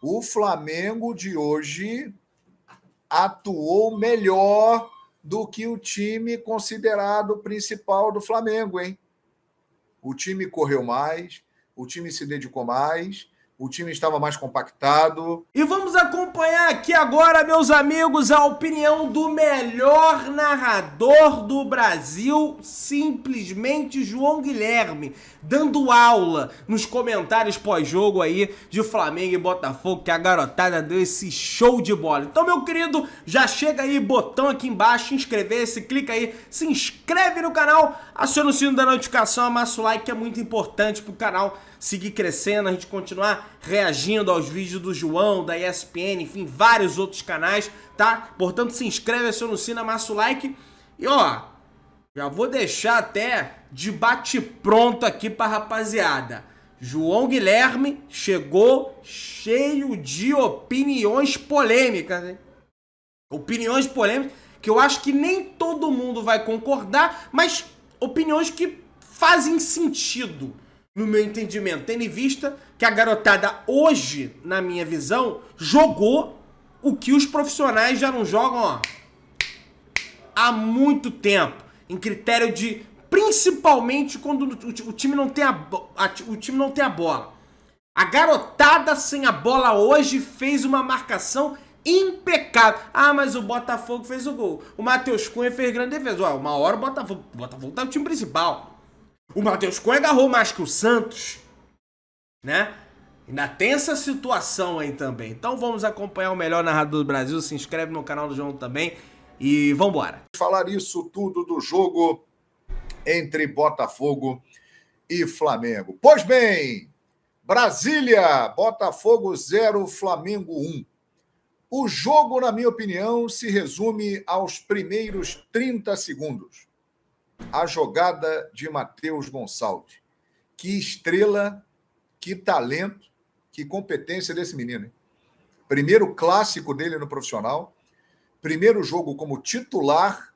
O Flamengo de hoje atuou melhor do que o time considerado principal do Flamengo, hein? O time correu mais, o time se dedicou mais, o time estava mais compactado. E vamos acompanhar aqui agora, meus amigos, a opinião do melhor narrador do Brasil, simplesmente João Guilherme, dando aula nos comentários pós-jogo aí de Flamengo e Botafogo, que a garotada deu esse show de bola. Então, meu querido, já chega aí, botão aqui embaixo, inscrever-se, clica aí, se inscreve no canal, aciona o sino da notificação, amassa o like, que é muito importante pro canal seguir crescendo, a gente continuar reagindo aos vídeos do João, da ESPN, enfim, vários outros canais, tá? Portanto, se inscreve, aciona o sino, amassa o like. E ó, já vou deixar até de bate-pronto aqui pra rapaziada. João Guilherme chegou cheio de opiniões polêmicas, hein? Opiniões polêmicas que eu acho que nem todo mundo vai concordar, mas opiniões que fazem sentido, no meu entendimento, tendo em vista que a garotada hoje, na minha visão, jogou o que os profissionais já não jogam, ó, há muito tempo, em critério de, principalmente quando o time não tem o time não tem a bola. A garotada sem a bola hoje fez uma marcação impecável. Ah, mas o Botafogo fez o gol. O Matheus Cunha fez grande defesa. Ué, uma hora o Botafogo tá no time principal. O Matheus Cunha agarrou mais que o Santos, né? Ainda tem essa situação aí também. Então vamos acompanhar o melhor narrador do Brasil. Se inscreve no canal do João também e vambora. Falar isso tudo do jogo entre Botafogo e Flamengo. Pois bem, Brasília, Botafogo 0, Flamengo 1. O jogo, na minha opinião, se resume aos primeiros 30 segundos. A jogada de Matheus Gonçalves. Que estrela, que talento, que competência desse menino, hein? Primeiro clássico dele no profissional, primeiro jogo como titular,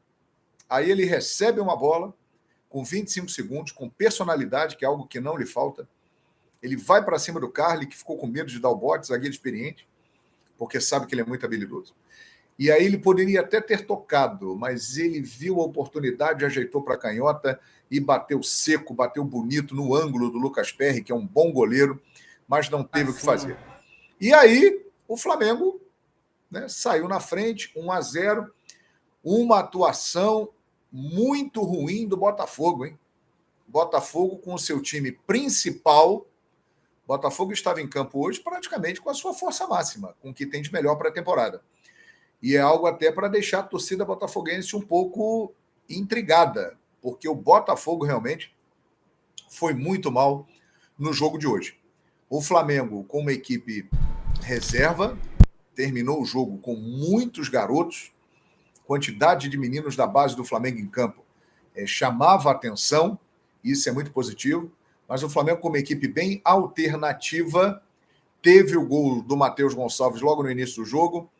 aí ele recebe uma bola com 25 segundos, com personalidade, que é algo que não lhe falta. Ele vai para cima do Carly, que ficou com medo de dar o bote, zagueiro experiente, porque sabe que ele é muito habilidoso. E aí ele poderia até ter tocado, mas ele viu a oportunidade, ajeitou para a canhota e bateu seco, bateu bonito no ângulo do Lucas Perry, que é um bom goleiro, mas não teve o que fazer. E aí o Flamengo, né, saiu na frente, 1-0, uma atuação muito ruim do Botafogo, hein? Botafogo com o seu time principal. Botafogo estava em campo hoje praticamente com a sua força máxima, com o que tem de melhor para a temporada. E é algo até para deixar a torcida botafoguense um pouco intrigada, porque o Botafogo realmente foi muito mal no jogo de hoje. O Flamengo, com uma equipe reserva, terminou o jogo com muitos garotos, quantidade de meninos da base do Flamengo em campo chamava a atenção, isso é muito positivo, mas o Flamengo, com uma equipe bem alternativa, teve o gol do Matheus Gonçalves logo no início do jogo,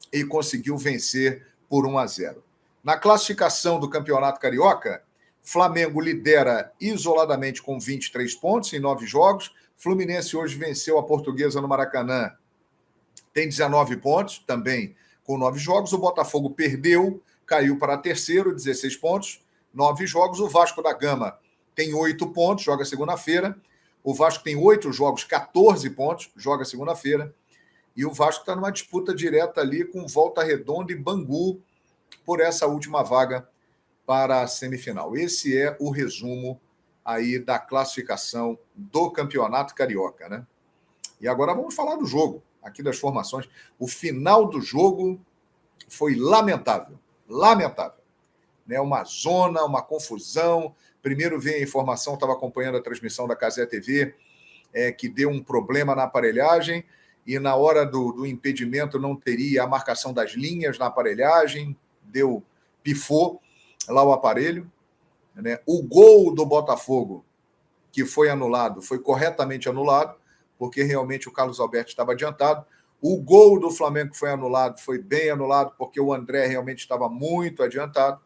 e conseguiu vencer por 1-0. Na classificação do Campeonato Carioca, Flamengo lidera isoladamente com 23 pontos em 9 jogos. Fluminense hoje venceu a Portuguesa no Maracanã, tem 19 pontos, também com 9 jogos. O Botafogo perdeu, caiu para terceiro, 16 pontos, 9 jogos. O Vasco da Gama tem 8 pontos, joga segunda-feira. O Vasco tem 8 jogos, 14 pontos, joga segunda-feira. E o Vasco está numa disputa direta ali com Volta Redonda e Bangu por essa última vaga para a semifinal. Esse é o resumo aí da classificação do Campeonato Carioca, né? E agora vamos falar do jogo, aqui das formações. O final do jogo foi lamentável, lamentável. Né? Uma zona, uma confusão. Primeiro veio a informação, estava acompanhando a transmissão da Cazé TV, que deu um problema na aparelhagem, e na hora do impedimento não teria a marcação das linhas na aparelhagem, pifou lá o aparelho. Né? O gol do Botafogo, que foi anulado, foi corretamente anulado, porque realmente o Carlos Alberto estava adiantado. O gol do Flamengo que foi anulado foi bem anulado, porque o André realmente estava muito adiantado.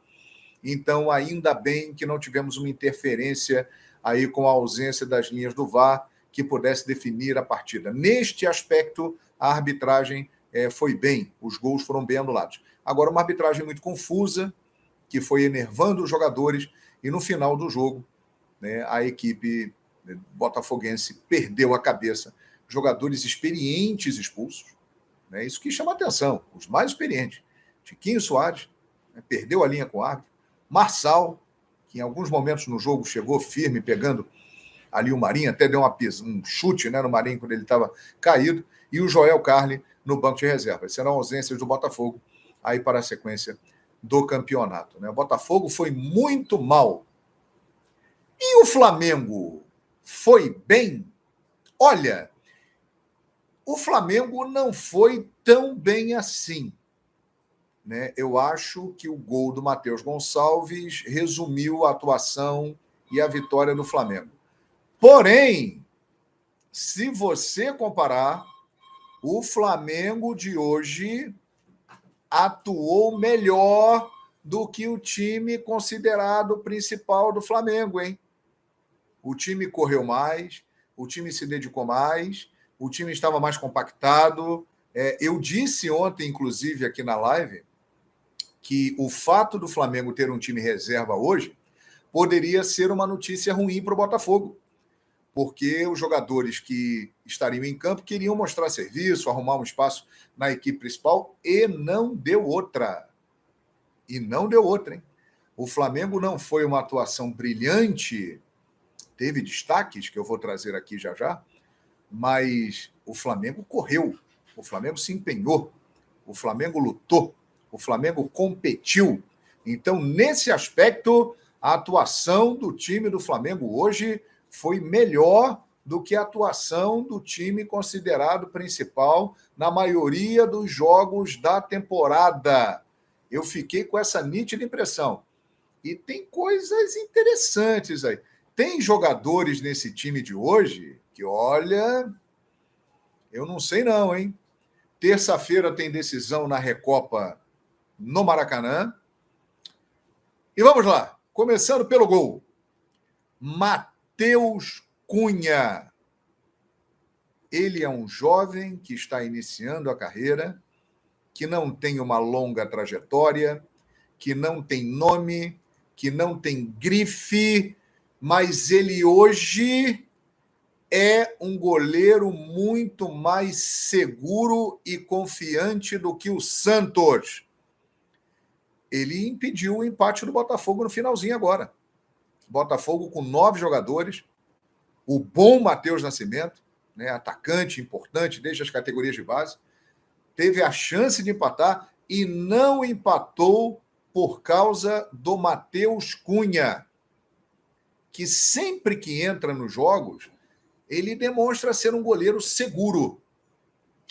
Então, ainda bem que não tivemos uma interferência aí com a ausência das linhas do VAR, que pudesse definir a partida. Neste aspecto, a arbitragem foi bem, os gols foram bem anulados. Agora, uma arbitragem muito confusa, que foi enervando os jogadores, e no final do jogo, né, a equipe botafoguense perdeu a cabeça. Jogadores experientes expulsos, né, isso que chama atenção, os mais experientes. Tiquinho Soares, né, perdeu a linha com o árbitro. Marçal, que em alguns momentos no jogo chegou firme, pegando ali o Marinho, até deu um chute, né, no Marinho quando ele estava caído, e o Joel Carli no banco de reservas. Serão ausências do Botafogo aí para a sequência do campeonato, né? O Botafogo foi muito mal. E o Flamengo foi bem? Olha, o Flamengo não foi tão bem assim, né? Eu acho que o gol do Matheus Gonçalves resumiu a atuação e a vitória do Flamengo. Porém, se você comparar, o Flamengo de hoje atuou melhor do que o time considerado principal do Flamengo, hein? O time correu mais, o time se dedicou mais, o time estava mais compactado. Eu disse ontem, inclusive, aqui na live, que o fato do Flamengo ter um time reserva hoje poderia ser uma notícia ruim para o Botafogo, porque os jogadores que estariam em campo queriam mostrar serviço, arrumar um espaço na equipe principal, e não deu outra. E não deu outra, hein? O Flamengo não foi uma atuação brilhante, teve destaques que eu vou trazer aqui já já, mas o Flamengo correu, o Flamengo se empenhou, o Flamengo lutou, o Flamengo competiu. Então, nesse aspecto, a atuação do time do Flamengo hoje foi melhor do que a atuação do time considerado principal na maioria dos jogos da temporada. Eu fiquei com essa nítida impressão. E tem coisas interessantes aí. Tem jogadores nesse time de hoje que, olha, eu não sei não, hein? Terça-feira tem decisão na Recopa no Maracanã. E vamos lá, começando pelo gol. Matheus Cunha. Ele é um jovem que está iniciando a carreira, que não tem uma longa trajetória, que não tem nome, que não tem grife, mas ele hoje é um goleiro muito mais seguro e confiante do que o Santos. Ele impediu o empate do Botafogo no finalzinho agora. Botafogo com 9 jogadores, o bom Matheus Nascimento, né, atacante importante desde as categorias de base, teve a chance de empatar e não empatou por causa do Matheus Cunha, que sempre que entra nos jogos, ele demonstra ser um goleiro seguro,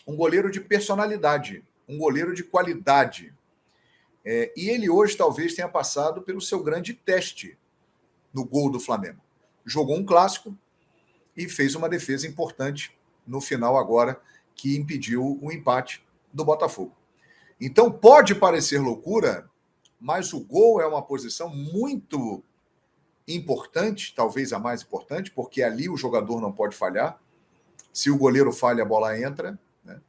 um goleiro de personalidade, um goleiro de qualidade. E ele hoje talvez tenha passado pelo seu grande teste no gol do Flamengo. Jogou um clássico e fez uma defesa importante no final agora, que impediu o empate do Botafogo. Então pode parecer loucura, mas o gol é uma posição muito importante, talvez a mais importante, porque ali o jogador não pode falhar. Se o goleiro falha, a bola entra, né?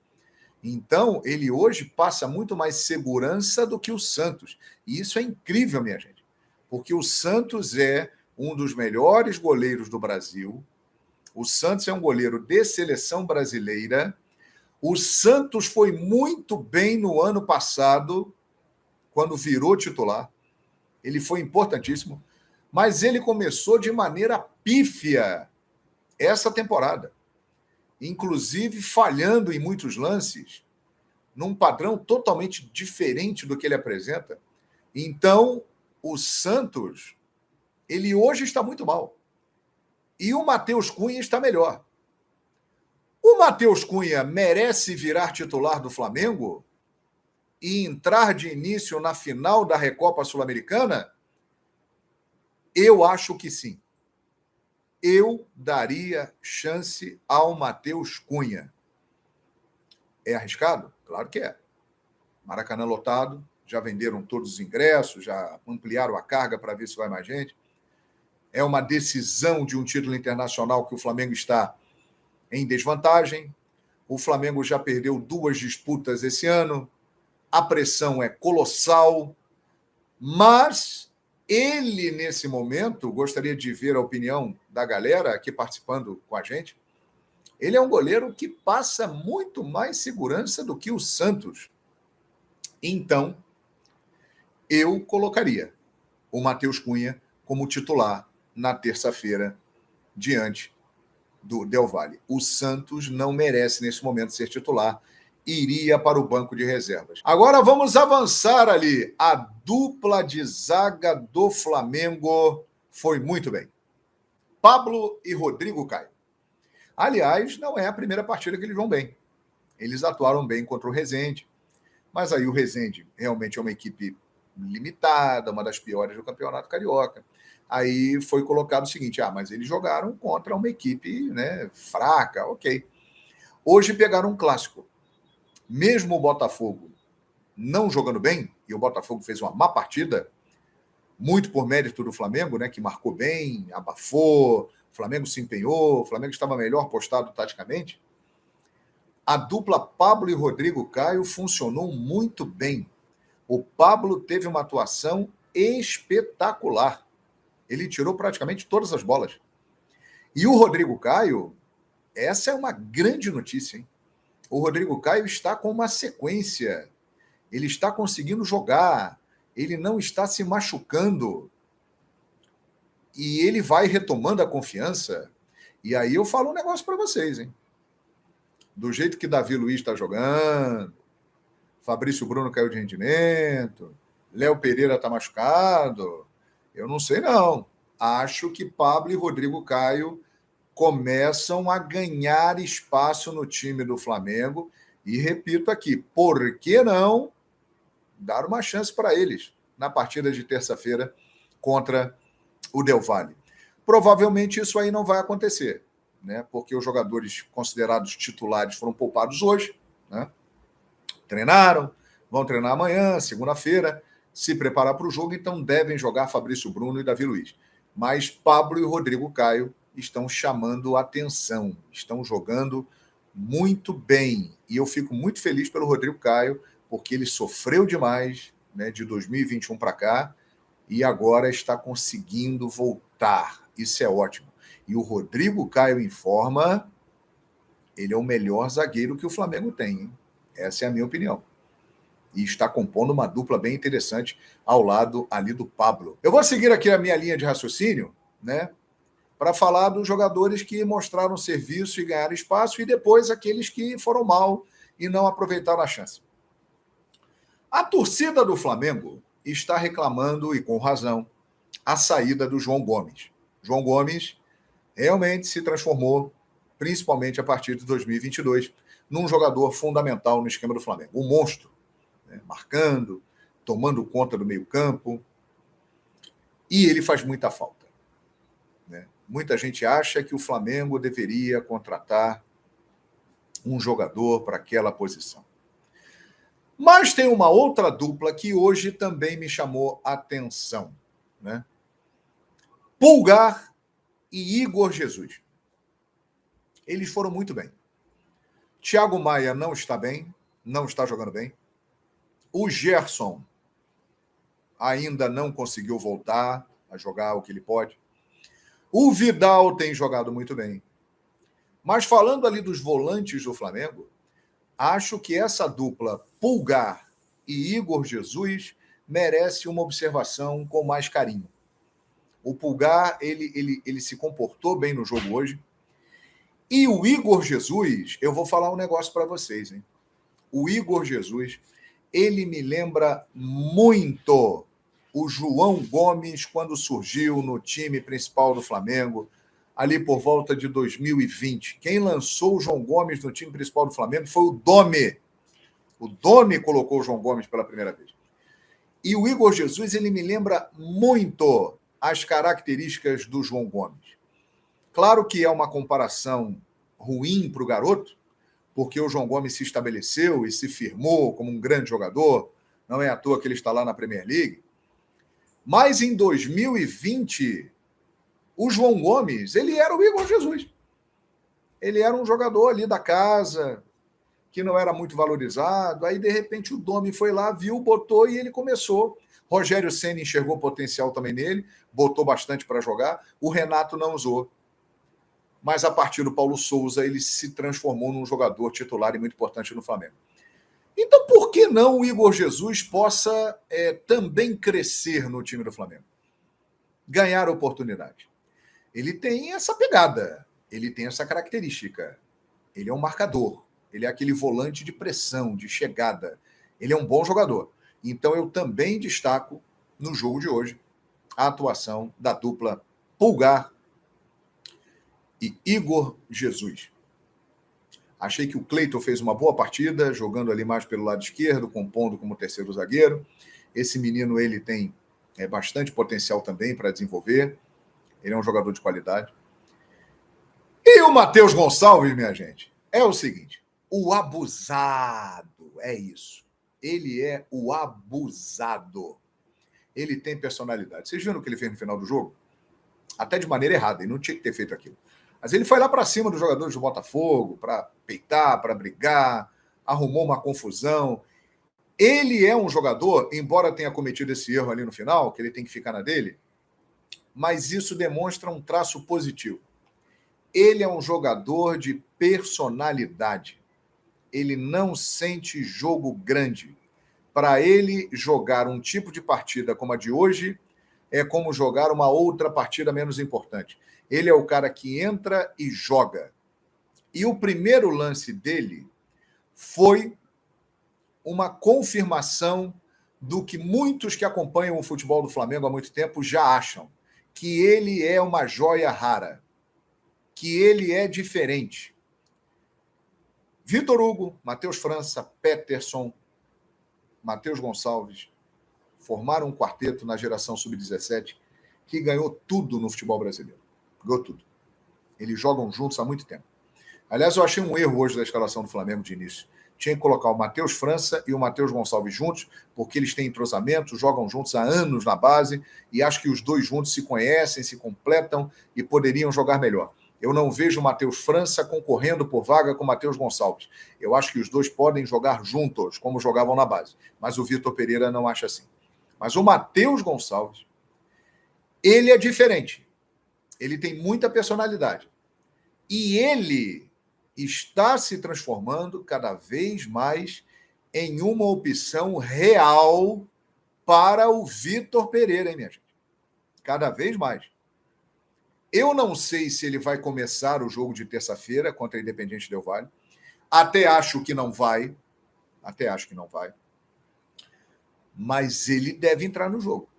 Então, ele hoje passa muito mais segurança do que o Santos. E isso é incrível, minha gente, porque o Santos é um dos melhores goleiros do Brasil. O Santos é um goleiro de seleção brasileira. O Santos foi muito bem no ano passado, quando virou titular. Ele foi importantíssimo, mas ele começou de maneira pífia essa temporada, inclusive falhando em muitos lances, num padrão totalmente diferente do que ele apresenta. Então, o Santos, ele hoje está muito mal. E o Matheus Cunha está melhor. O Matheus Cunha merece virar titular do Flamengo e entrar de início na final da Recopa Sul-Americana? Eu acho que sim. Eu daria chance ao Matheus Cunha. É arriscado? Claro que é. Maracanã lotado, já venderam todos os ingressos, já ampliaram a carga para ver se vai mais gente. É uma decisão de um título internacional que o Flamengo está em desvantagem. O Flamengo já perdeu 2 disputas esse ano. A pressão é colossal. Mas ele, nesse momento, gostaria de ver a opinião da galera aqui participando com a gente. Ele é um goleiro que passa muito mais segurança do que o Santos. Então, eu colocaria o Matheus Cunha como titular na terça-feira diante do Del Valle. O Santos não merece, nesse momento, ser titular. Iria para o banco de reservas. Agora vamos avançar ali. A dupla de zaga do Flamengo foi muito bem. Pablo e Rodrigo Caio. Aliás, não é a primeira partida que eles vão bem. Eles atuaram bem contra o Resende, mas aí o Resende realmente é uma equipe limitada, uma das piores do Campeonato Carioca. Aí foi colocado o seguinte, mas eles jogaram contra uma equipe, né, fraca, ok. Hoje pegaram um clássico. Mesmo o Botafogo não jogando bem, e o Botafogo fez uma má partida, muito por mérito do Flamengo, né, que marcou bem, abafou, o Flamengo se empenhou, o Flamengo estava melhor postado taticamente. A dupla Pablo e Rodrigo Caio funcionou muito bem. O Pablo teve uma atuação espetacular. Ele tirou praticamente todas as bolas. E o Rodrigo Caio, essa é uma grande notícia, hein? O Rodrigo Caio está com uma sequência. Ele está conseguindo jogar. Ele não está se machucando. E ele vai retomando a confiança. E aí eu falo um negócio para vocês, hein? Do jeito que Davi Luiz está jogando, Fabrício Bruno caiu de rendimento, Léo Pereira está machucado, eu não sei não. Acho que Pablo e Rodrigo Caio começam a ganhar espaço no time do Flamengo. E repito aqui, por que não dar uma chance para eles na partida de terça-feira contra o Del Valle? Provavelmente isso aí não vai acontecer, né? Porque os jogadores considerados titulares foram poupados hoje, né? Treinaram, vão treinar amanhã, segunda-feira, se preparar para o jogo, então devem jogar Fabrício Bruno e Davi Luiz. Mas Pablo e Rodrigo Caio estão chamando atenção, estão jogando muito bem. E eu fico muito feliz pelo Rodrigo Caio, porque ele sofreu demais, né, de 2021 para cá, e agora está conseguindo voltar. Isso é ótimo. E o Rodrigo Caio em forma, ele é o melhor zagueiro que o Flamengo tem, hein? Essa é a minha opinião. E está compondo uma dupla bem interessante ao lado ali do Pablo. Eu vou seguir aqui a minha linha de raciocínio, né, para falar dos jogadores que mostraram serviço e ganharam espaço, e depois aqueles que foram mal e não aproveitaram a chance. A torcida do Flamengo está reclamando, e com razão, a saída do João Gomes. João Gomes realmente se transformou, principalmente a partir de 2022, num jogador fundamental no esquema do Flamengo. Um monstro, né, marcando, tomando conta do meio-campo. E ele faz muita falta, né? Muita gente acha que o Flamengo deveria contratar um jogador para aquela posição. Mas tem uma outra dupla que hoje também me chamou a atenção, né? Pulgar e Igor Jesus. Eles foram muito bem. Thiago Maia não está bem, não está jogando bem. O Gerson ainda não conseguiu voltar a jogar o que ele pode. O Vidal tem jogado muito bem. Mas falando ali dos volantes do Flamengo, acho que essa dupla Pulgar e Igor Jesus merece uma observação com mais carinho. O Pulgar, ele se comportou bem no jogo hoje. E o Igor Jesus, eu vou falar um negócio para vocês, hein? O Igor Jesus, ele me lembra muito o João Gomes quando surgiu no time principal do Flamengo, ali por volta de 2020. Quem lançou o João Gomes no time principal do Flamengo foi o Domi. O Domi colocou o João Gomes pela primeira vez. E o Igor Jesus, ele me lembra muito as características do João Gomes. Claro que é uma comparação ruim para o garoto, porque o João Gomes se estabeleceu e se firmou como um grande jogador, não é à toa que ele está lá na Premier League. Mas em 2020, o João Gomes, ele era o Igor Jesus. Ele era um jogador ali da casa, que não era muito valorizado. Aí, de repente, o Domi foi lá, viu, botou e ele começou. Rogério Ceni enxergou potencial também nele, botou bastante para jogar. O Renato não usou. Mas a partir do Paulo Souza, ele se transformou num jogador titular e muito importante no Flamengo. Então, por que não o Igor Jesus possa também crescer no time do Flamengo? Ganhar oportunidade. Ele tem essa pegada, ele tem essa característica. Ele é um marcador, ele é aquele volante de pressão, de chegada. Ele é um bom jogador. Então, eu também destaco no jogo de hoje a atuação da dupla Pulgar e Igor Jesus. Achei que o Cleiton fez uma boa partida, jogando ali mais pelo lado esquerdo, compondo como terceiro zagueiro. Esse menino, ele tem bastante potencial também para desenvolver. Ele é um jogador de qualidade. E o Matheus Gonçalves, minha gente, é o seguinte, o abusado, é isso. Ele é o abusado. Ele tem personalidade. Vocês viram o que ele fez no final do jogo? Até de maneira errada, ele não tinha que ter feito aquilo. Mas ele foi lá para cima dos jogadores do Botafogo, para peitar, para brigar, arrumou uma confusão. Ele é um jogador, embora tenha cometido esse erro ali no final, que ele tem que ficar na dele, mas isso demonstra um traço positivo. Ele é um jogador de personalidade. Ele não sente jogo grande. Para ele, jogar um tipo de partida como a de hoje é como jogar uma outra partida menos importante. Ele é o cara que entra e joga. E o primeiro lance dele foi uma confirmação do que muitos que acompanham o futebol do Flamengo há muito tempo já acham, que ele é uma joia rara, que ele é diferente. Vitor Hugo, Matheus França, Peterson, Matheus Gonçalves formaram um quarteto na geração sub-17 que ganhou tudo no futebol brasileiro. Ganhou tudo. Eles jogam juntos há muito tempo. Aliás, eu achei um erro hoje da escalação do Flamengo de início. Tinha que colocar o Matheus França e o Matheus Gonçalves juntos, porque eles têm entrosamento, jogam juntos há anos na base, e acho que os dois juntos se conhecem, se completam e poderiam jogar melhor. Eu não vejo o Matheus França concorrendo por vaga com o Matheus Gonçalves. Eu acho que os dois podem jogar juntos, como jogavam na base. Mas o Vitor Pereira não acha assim. Mas o Matheus Gonçalves, ele é diferente. Ele tem muita personalidade. E ele está se transformando cada vez mais em uma opção real para o Vitor Pereira, hein, minha gente? Cada vez mais. Eu não sei se ele vai começar o jogo de terça-feira contra a Independiente Del Valle. Até acho que não vai. Mas ele deve entrar no jogo.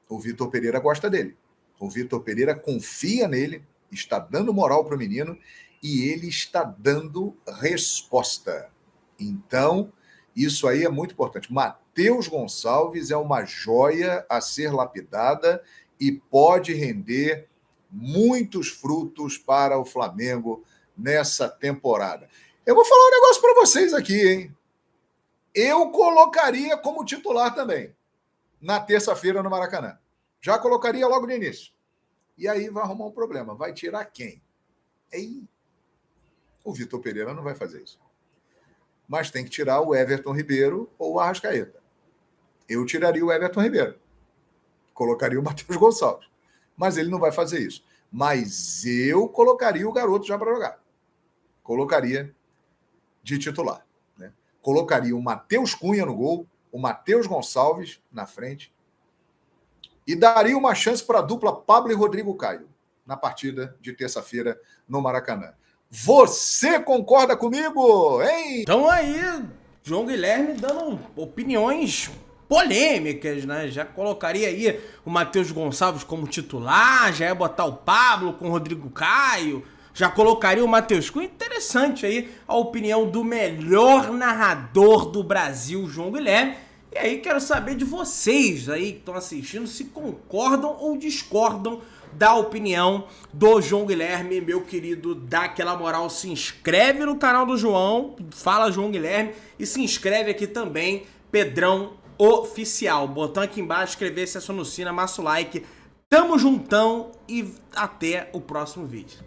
O Vitor Pereira gosta dele. O Vitor Pereira confia nele, está dando moral para o menino e ele está dando resposta. Então, isso aí é muito importante. Matheus Gonçalves é uma joia a ser lapidada e pode render muitos frutos para o Flamengo nessa temporada. Eu vou falar um negócio para vocês aqui, hein? Eu colocaria como titular também, na terça-feira no Maracanã. Já colocaria logo no início. E aí vai arrumar um problema. Vai tirar quem? O Vitor Pereira não vai fazer isso. Mas tem que tirar o Everton Ribeiro ou o Arrascaeta. Eu tiraria o Everton Ribeiro. Colocaria o Matheus Gonçalves. Mas ele não vai fazer isso. Mas eu colocaria o garoto já para jogar. Colocaria de titular. Né? Colocaria o Matheus Cunha no gol, o Matheus Gonçalves na frente e daria uma chance para a dupla Pablo e Rodrigo Caio na partida de terça-feira no Maracanã. Você concorda comigo, hein? Então aí, João Guilherme dando opiniões polêmicas, né? Já colocaria aí o Matheus Gonçalves como titular, já ia botar o Pablo com o Rodrigo Caio, já colocaria o Matheus Cunha. Interessante aí a opinião do melhor narrador do Brasil, João Guilherme. E aí quero saber de vocês aí que estão assistindo se concordam ou discordam da opinião do João Guilherme. Meu querido, dá aquela moral, se inscreve no canal do João, fala João Guilherme, e se inscreve aqui também, Pedrão Oficial. Botão aqui embaixo, inscrever-se, aciona o sino, amassa o like. Tamo juntão e até o próximo vídeo.